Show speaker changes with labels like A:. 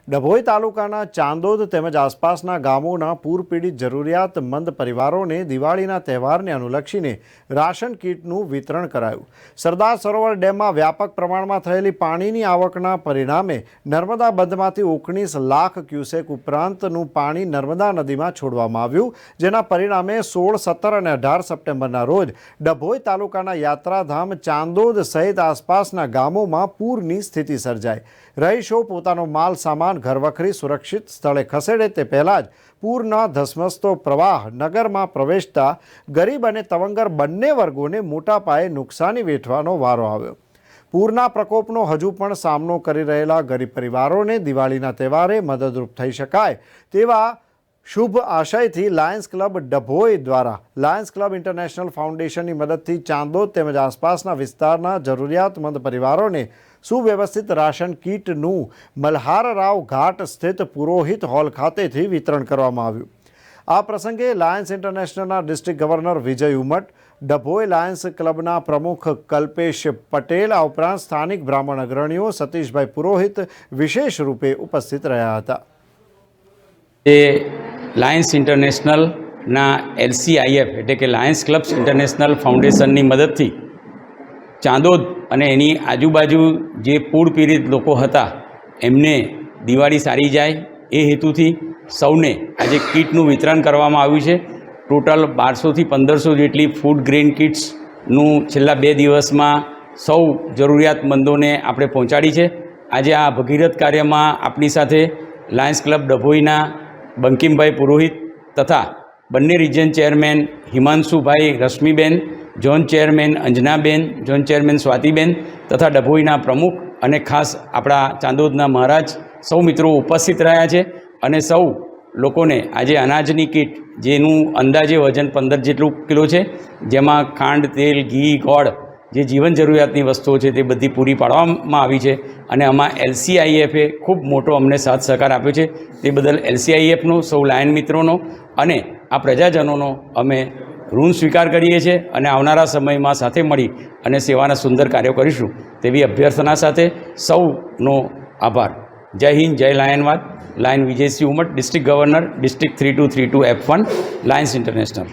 A: ડભોઈ તાલુકાના ચાંદોદ તેમજ આસપાસના ગામોના પૂર પીડિત જરૂરિયાતમંદ પરિવારોને દિવાળીના તહેવારને અનુલક્ષીને રાશન કીટનું વિતરણ કરાયું। સરદાર સરોવર ડેમમાં વ્યાપક પ્રમાણમાં થયેલી પાણીની આવકના પરિણામે નર્મદા બંધમાંથી 19 લાખ ક્યુસેક ઉપરાંતનું પાણી નર્મદા નદીમાં છોડવામાં આવ્યું, જેના પરિણામે 16, 17 અને 18 સપ્ટેમ્બરના રોજ ડભોઈ તાલુકાના યાત્રાધામ ચાંદોદ સહિત આસપાસના ગામોમાં પૂરની સ્થિતિ સર્જાઈ। રહીશો પોતાનો માલ સામાન ઘરવખરી સુરક્ષિત સ્થળે ખસેડે તે પહેલાં જ પૂરના ધસમસતો પ્રવાહ નગરમાં પ્રવેશતા ગરીબ અને તવંગર બંને વર્ગોને મોટા પાયે નુકસાની વેઠવાનો વારો આવ્યો। પૂરના પ્રકોપનો હજુ પણ સામનો કરી રહેલા ગરીબ પરિવારોને દિવાળીના તહેવારે મદદરૂપ થઈ શકાય તેવા શુભ આશયથી લાયન્સ ક્લબ ડભોઈ દ્વારા લાયન્સ ક્લબ ઇન્ટરનેશનલ ફાઉન્ડેશનની મદદથી ચાંદોદ તેમજ આસપાસના વિસ્તારના જરૂરિયાતમંદ પરિવારોને સુવ્યવસ્થિત રાશન કીટનું મલ્હારરાવ ઘાટ સ્થિત પુરોહિત હોલ ખાતેથી વિતરણ કરવામાં આવ્યું। આ પ્રસંગે લાયન્સ ઇન્ટરનેશનલના ડિસ્ટ્રિક્ટ ગવર્નર વિજય ઉમટ, ડભોઈ લાયન્સ ક્લબના પ્રમુખ કલ્પેશ પટેલ, આ ઉપરાંત સ્થાનિક બ્રાહ્મણ અગ્રણીઓ સતીશભાઈ પુરોહિત વિશેષ રૂપે ઉપસ્થિત રહ્યા હતા।
B: લાયન્સ ઇન્ટરનેશનલના LCIF એટલે કે લાયન્સ ક્લબ્સ ઇન્ટરનેશનલ ફાઉન્ડેશનની મદદથી ચાંદોદ અને એની આજુબાજુ જે પૂર પીડિત લોકો હતા એમને દિવાળી સારી જાય એ હેતુથી સૌને આજે કીટનું વિતરણ કરવામાં આવ્યું છે। ટોટલ 1200થી 1500 જેટલી ફૂડ ગ્રેન કિટ્સનું છેલ્લા 2 દિવસમાં સૌ જરૂરિયાતમંદોને આપણે પહોંચાડી છે। આજે આ ભગીરથ કાર્યમાં આપણી સાથે લાયન્સ ક્લબ ડભોઈના બંકિમભાઈ પુરોહિત તથા બંને region chairman Himanshubhai Rashmiben, zone chairman Anjanaben, zone chairman Swatiben તથા ડભોઈના પ્રમુખ અને ખાસ આપણા ચાંદોદના મહારાજ સૌ મિત્રો ઉપસ્થિત રહ્યા છે અને સૌ લોકોને આજે અનાજની કીટ જેનું અંદાજે વજન 15 જેટલું કિલો છે, જેમાં ખાંડ, તેલ, ઘી, ગોળ જે જીવન જરૂરિયાતની વસ્તુઓ છે તે બધી પૂરી પાડવામાં આવી છે અને આમાં LCIFએ ખૂબ મોટો અમને સાથ સહકાર આપ્યો છે। તે બદલ LCIFનો, સૌ લાયન મિત્રોનો અને આ પ્રજાજનોનો અમે ઋણ સ્વીકાર કરીએ છીએ અને આવનારા સમયમાં સાથે મળી અને સેવાના સુંદર કાર્યો કરીશું તેવી અભ્યર્થના સાથે સૌનો આભાર। જય હિન્દ, જય લાયનવાદ। Lion Vijaysinh Umat, district governor, district 3232 F1, lions international.